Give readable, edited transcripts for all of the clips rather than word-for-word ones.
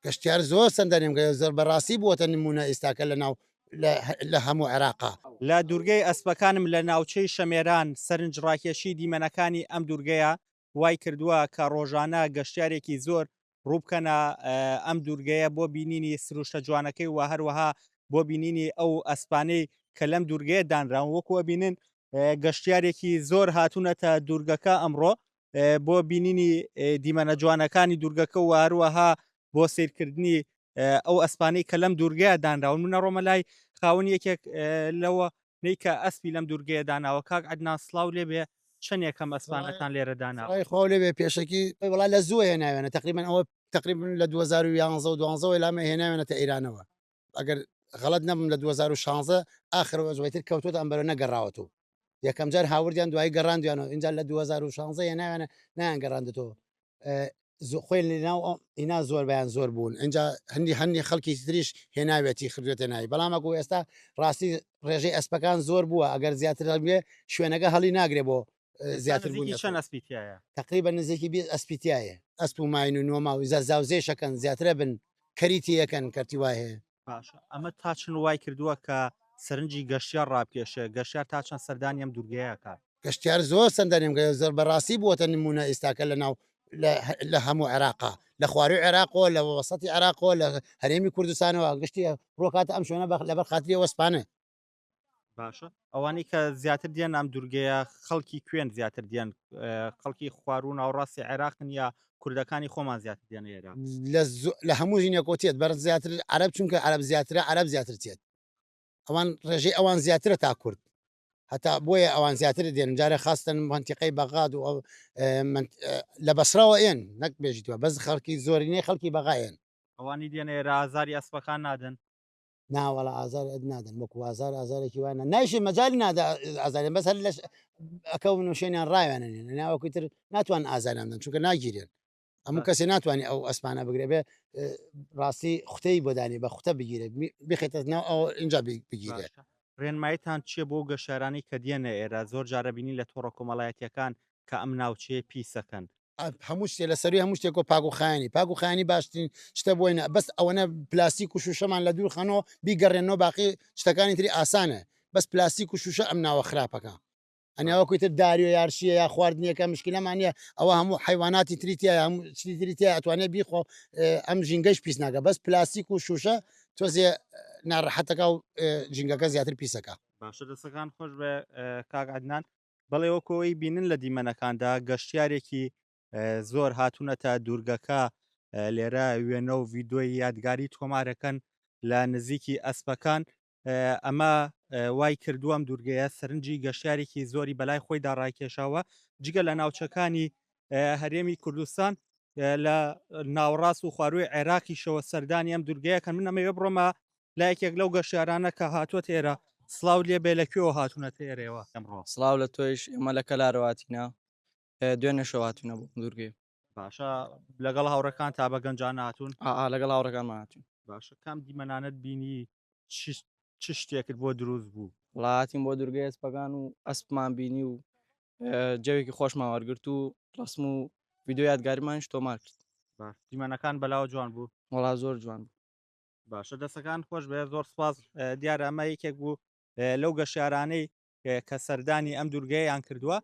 گەشتیار زۆر سەردانیم زۆر بەڕاستی بووەتە نمونە ئێستاکە لە هەموو عێراقا. لە دوورگەی ئەسپەکانم لە ناوچەی شەمێران سەرنج ڕاکێشی دیمەنەکانی ئەم دوورگەیە وای کردووە کە ڕۆژانە گەشتیارێکی زۆر ڕووبکەنە ئەم دوورگەیە بۆ بینینی سروشتە جوانەکەی و هەروەها بۆ بینینی ئەو ئەسپانەی کە لەم دوورگەیە دانراون وەکووە بینن گەشتیارێکی زۆر هاتوونەتە دوورگەکە ئەمڕۆ بۆ بینینی دیمەنە جوانەکانی دوورگەکە و هەروەها بۆ سیرکردنی ئەو ئەسپانەی کە لەم دوورگەیە دانراون منە ڕۆمە لای خاوەن یەکێک لەوە نیکە ئەسپی لەم دوورگەیە داناوە کاک عەدنان سڵاو لێبێ چەندێکم ئەسپانەکان لێرە داناوە خۆ لێبێ پێشەکی وڵا لە زوو هێناوێنە تقریبان ئەوە تقریبا لە 2011 و 12 لامە هێناوێنێتە ئێرانەوە ئەگەر غەڵەت نەبم لە 2016 ئاخرەوە زوایتر کەوتوتە ئەمبەرە نەگەڕاوەتەوە یەکەم جار هاوردیان دوای گەڕاندویانەوە اینجا لە 2016 هێناوێنە نایان گەڕاندێتەوە خۆی لەناو ئینا زۆر بەیان زۆر بوون اینجا هەندی خەڵکی تریش هێناوێتی خردوێتە ناوی بەڵامەگو ئێستا ڕاستی ڕێژەی ئەسپەکان زۆر بووە ئەگەر زیاتر بێ شوێنەکە هەڵی ناگرێ بۆ زیاتر بوون چەند ئەسپیتایە تقریبا نزیکی بێ ئەسپیتایە ئەسپ و ماین و نۆماوی زاوزێشەکەن زیاترە بن کەریتی یەکەن کەرتی وای هەیە باشە ئەمە تا چن وای کردووە کە سەرنجی گەشتیار ڕابکێشە گەشتیار تا چەند سەردانی ئەم دوورگەیە کات گەشتیار زۆر سەردانیم زۆر بەڕاستی بووەتە نمونە ئێستاکە لە هەموو عێراقا لە خواروی عێراقۆ لە وەسەتی عێراقۆ لە هەرێمی کوردستانەوە گشتی ڕۆکاتە ئەم شوێنە لەبەر خاتری وەسپانە باشە ئەوانەی کە زیاتر دیێن ئەم دوورگەیە خەڵکی کوێن زیاتر دیێن خەڵکی خوارو ناوڕاستی عێراقن یا کوردەکانی خۆمان زیاتر دیێن ئێرە لە هەموو ژینە کۆتێت بەر زیاتر عەرەب چونکە عەرەب زیاترە عەرەب زیاتر چێت ئەوان ڕێژەی ئەوان زیاترە تا کورد هەتا بۆیە ئەوان زیاتر دێن جارە خاستن منتیقەی بەغاد و لە بەسراوە ئێن نەک بێژیتوە بەس خەڵکی زۆرینەی خەڵکی بەغایەن ئەوانی دیێنە ئێرە ئازاری ئەسپەکان نادەن ناوەڵە ئازار نادەن وەکو ئازارێکی وانە نایشی مەجای نادا ئازارێن بەس هەر لەش ئەکەون و شوێنیان ڕایوانێن ناوەکوتر ناتوان ئازاریان بدەن چونکە ناگیرێن هەموو کەسێ ناتوانانی ئەو ئەسپانە بگرێ بێ ڕاستی خوتەی بۆدانی بە خوتە بگیرێت بخێتە ناو ئەو اینجا بگیرێت ڕێنمایتان چییە بۆ گەشارانی کە دیێنە ئێرە زۆر جارە بینی لە تۆڕە کۆمەڵایەتیەکان کە ئەم ناوچەیە پیسەکەن هەموو شتێ لە سەروی هەموو شتێک و پاگوخانی باشترین شتە بۆینە بەس ئەوەنە پلاستیک و شوشەمان لە دوور خەنەوە بیگەڕێنەوە باقی شتەکانی تری ئاسانە بەس پلاستیک و شوشە ئەم ناوە خراپەکە ئەنیاوەکویتر داری و یارشیە یا خواردنیەکە مشکلەمانە ئەوە هەموو حیواناتی تریتە تریتە ئەتوانێت بیخۆ ئەم ژینگەش پیس ناکە بەس پلاستیک و شوشە تۆزێ ناڕەحەتەکە و ژینگەکە زیاتر پیسەکە باشە دەستەکان خۆش بە کاک عەدنان بەڵێ وەکەوەی بینن لە دیمەنەکاندا گەشتیارێکی زۆر هاتوونەتە دوورگەکە لێرە وێنە و ڤیدۆی یادگاری تۆمارەکەن لە نزیکی ئەسپەکان ئەمە وای کردووەم دوورگەیە سەرنجی گەشتیارێکی زۆری بەلای خۆیدا ڕاکێشاوە جگە لە ناوچەکانی هەرێمی کوردستان لە ناوەڕاست و خواروی عێراقیشەوە سەردانی ئەم دوورگەیە کە من ئەمەوێ بڕۆمە لایەکێک لەو گەشتیارانە کە هاتووەتە ئێرە سڵاو لێبێ لەکوێوە هاتوونەتە ئێرەوە ئەمڕۆ سڵاو لە تۆیش ئێمە لە کەلارەواتینە دوێنێ شەواتونە بۆ دوورگێ باشە لەگەڵ هاوڕەکان تا بە گەنجان هاتوون لەگەڵ هاوڕەکان ماهاتون باشە کام دیمەنانت بینی چ شتێکت بۆ دروست بوو وڵاتین بۆ دوورگەی ئەسپەکان و ئەسپمان بینی و جەوێکی خۆشمان وەرگرت و ڕسم و ڤیدۆ یادگاریمانش تۆمار کرد دیمەنەکان بەلاوە جوان بوو وڵا زۆر جوان بوو باشە دەستەکان خۆش بێ زۆر سپاس دیارە ئەمە یەکێک بوو لەو گەشتیارانەی کە سەردانی ئەم دوورگەیەیان کردووە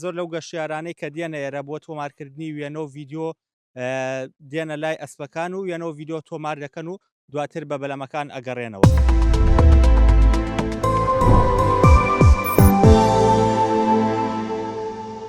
زۆر لەو گەشتیارانەی کە دێنە ئێرە بۆ تۆمارکردنی وێنە و ڤیدۆ دێنە لای ئەسپەکان و وێنە و ڤیدۆ تۆمار دەکەن و دواتر بە بەلەمەکان ئەگەڕێنەوە.